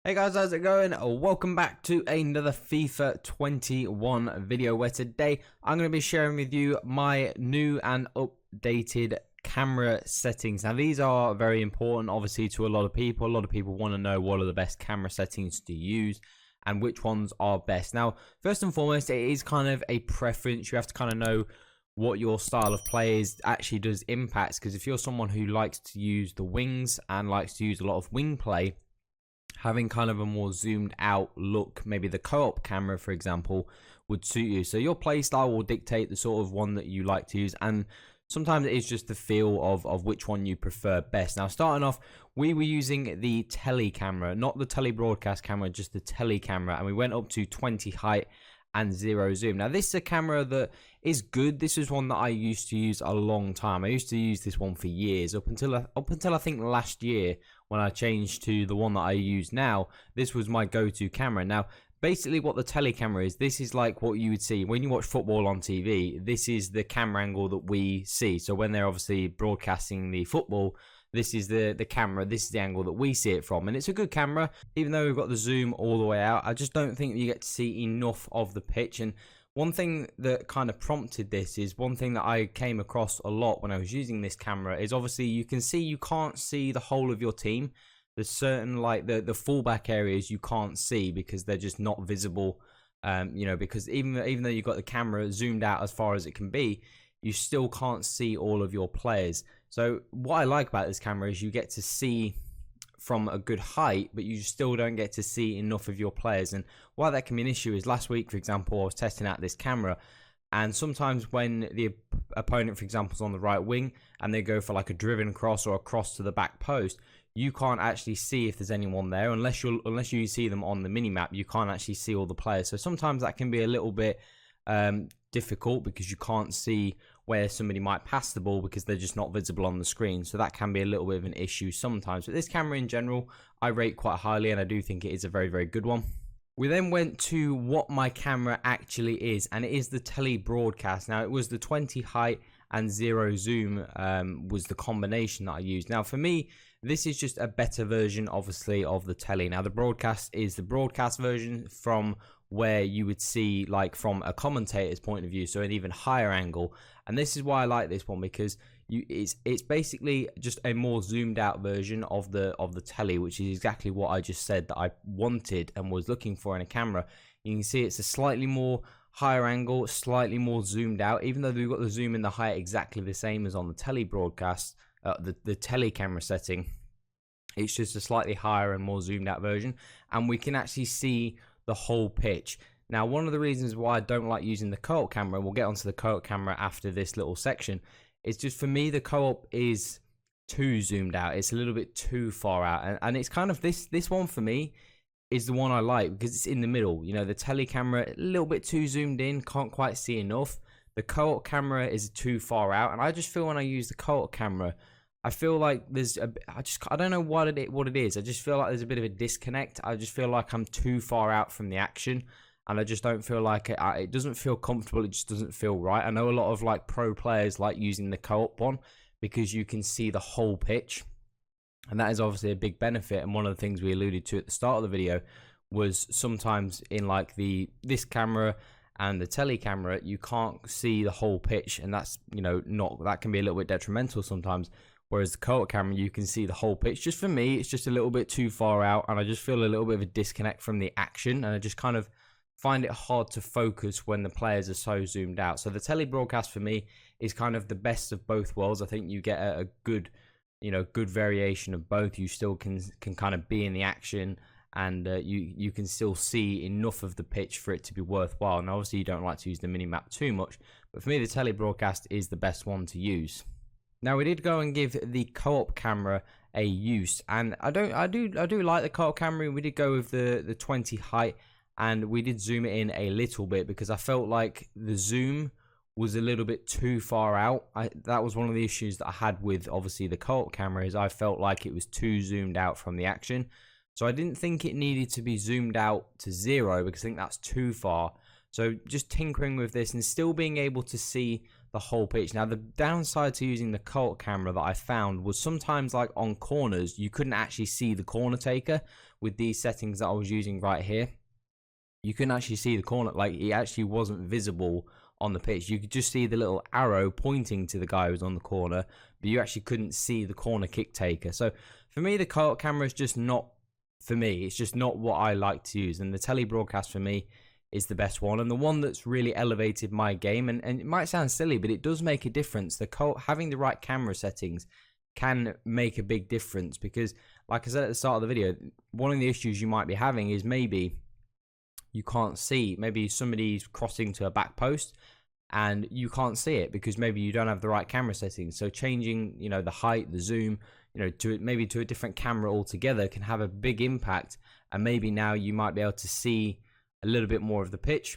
Hey guys, how's it going? Welcome back to another FIFA 21 video where today I'm going to be sharing with you my new and updated camera settings. Now these are very important obviously to a lot of people. A lot of people want to know what are the best camera settings to use and which ones are best. Now first and foremost, it is kind of a preference. You have to kind of know what your style of play is actually does impact, because if you're someone who likes to use the wings and likes to use a lot of wing play, having kind of a more zoomed out look, maybe the co-op camera for example, would suit you. So your play style will dictate the sort of one that you like to use, and sometimes it is just the feel of which one you prefer best. Now starting off, we were using the tele camera, not the tele broadcast camera, just the tele camera, and we went up to 20 height and 0 zoom. Now this is a camera that is good. This is one that I used to use a long time. I used to use this one for years, up until I think last year when I changed to the one that I use now. This was my go-to camera. Now basically what the tele camera is, this is like what you would see when you watch football on TV. This is the camera angle that we see. So when they're obviously broadcasting the football, this is the camera, this is the angle that we see it from, and it's a good camera. Even though we've got the zoom all the way out, I just don't think you get to see enough of the pitch. And one thing that kind of prompted this is one thing that I came across a lot when I was using this camera is obviously you can't see the whole of your team. There's certain, like the fullback areas you can't see because they're just not visible. Because even though you've got the camera zoomed out as far as it can be, you still can't see all of your players. So what I like about this camera is you get to see from a good height, but you still don't get to see enough of your players. And why that can be an issue is last week, for example, I was testing out this camera, and sometimes when the opponent, for example, is on the right wing and they go for like a driven cross or a cross to the back post, you can't actually see if there's anyone there unless you see them on the mini map. You can't actually see all the players. So sometimes that can be a little bit difficult because you can't see where somebody might pass the ball because they're just not visible on the screen. So that can be a little bit of an issue sometimes. But this camera in general, I rate quite highly, and I do think it is a very, very good one. We then went to what my camera actually is, and it is the tele broadcast. Now it was the 20 height and 0 zoom was the combination that I used. Now for me, this is just a better version obviously of the tele. Now the broadcast is the broadcast version from where you would see like from a commentator's point of view, so an even higher angle. And this is why I like this one, because it's basically just a more zoomed out version of the tele, which is exactly what I just said that I wanted and was looking for in a camera. You can see it's a slightly more higher angle, slightly more zoomed out, even though we've got the zoom and the height exactly the same as on the tele broadcast, the tele camera setting. It's just a slightly higher and more zoomed out version, and we can actually see the whole pitch. Now one of the reasons why I don't like using the co-op camera, we'll get onto the co-op camera after this little section, is just for me the co-op is too zoomed out. It's a little bit too far out, and it's kind of this one for me is the one I like because it's in the middle. You know, the tele camera a little bit too zoomed in, can't quite see enough. The co-op camera is too far out, and I just feel when I use the co-op camera, I feel like I don't know what it is. I just feel like there's a bit of a disconnect. I just feel like I'm too far out from the action, and I just don't feel like it doesn't feel comfortable. It just doesn't feel right. I know a lot of like pro players like using the co-op one because you can see the whole pitch, and that is obviously a big benefit. And one of the things we alluded to at the start of the video was sometimes in like this camera and the tele camera, you can't see the whole pitch, and that's, that can be a little bit detrimental sometimes. Whereas the co-op camera, you can see the whole pitch. Just for me, it's just a little bit too far out, and I just feel a little bit of a disconnect from the action, and I just kind of find it hard to focus when the players are so zoomed out. So the tele broadcast for me is kind of the best of both worlds. I think you get a good, good variation of both. You still can kind of be in the action, and you can still see enough of the pitch for it to be worthwhile. And obviously you don't like to use the mini map too much, but for me the tele broadcast is the best one to use. Now we did go and give the co-op camera a use, and I do like the co-op camera. We did go with the 20 height, and we did zoom it in a little bit because I felt like the zoom was a little bit too far out. That was one of the issues that I had with obviously the co-op camera, is I felt like it was too zoomed out from the action. So I didn't think it needed to be zoomed out to 0 because I think that's too far. So just tinkering with this and still being able to see the whole pitch. Now the downside to using the Colt camera that I found was sometimes like on corners you couldn't actually see the corner taker with these settings that I was using right here. You couldn't actually see the corner, like it actually wasn't visible on the pitch. You could just see the little arrow pointing to the guy who was on the corner, but you actually couldn't see the corner kick taker. So for me, the Colt camera is just not for me. It's just not what I like to use, and the telebroadcast for me is the best one, and the one that's really elevated my game. And it might sound silly, but it does make a difference. The Colt, having the right camera settings can make a big difference, because like I said at the start of the video, one of the issues you might be having is maybe you can't see, maybe somebody's crossing to a back post and you can't see it because maybe you don't have the right camera settings. So changing, you know, the height, the zoom, you know, to maybe to a different camera altogether can have a big impact. And maybe now you might be able to see a little bit more of the pitch.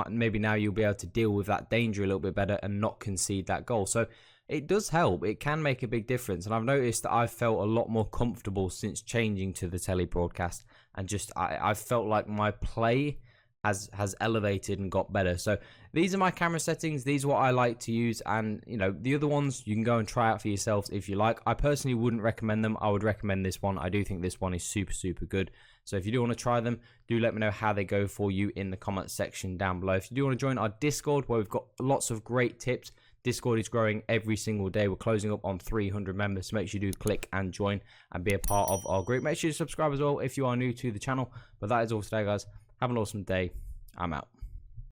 Maybe now you'll be able to deal with that danger a little bit better and not concede that goal. So it does help. It can make a big difference. And I've noticed that I've felt a lot more comfortable since changing to the telebroadcast. And just I've felt like my play has elevated and got better. So these are my camera settings. These are what I like to use. And, you know, the other ones you can go and try out for yourselves if you like. I personally wouldn't recommend them. I would recommend this one. I do think this one is super, super good. So if you do want to try them, do let me know how they go for you in the comment section down below. If you do want to join our Discord, where we've got lots of great tips, Discord is growing every single day. We're closing up on 300 members, so make sure you do click and join and be a part of our group. Make sure you subscribe as well if you are new to the channel. But that is all for today, guys. Have an awesome day. I'm out.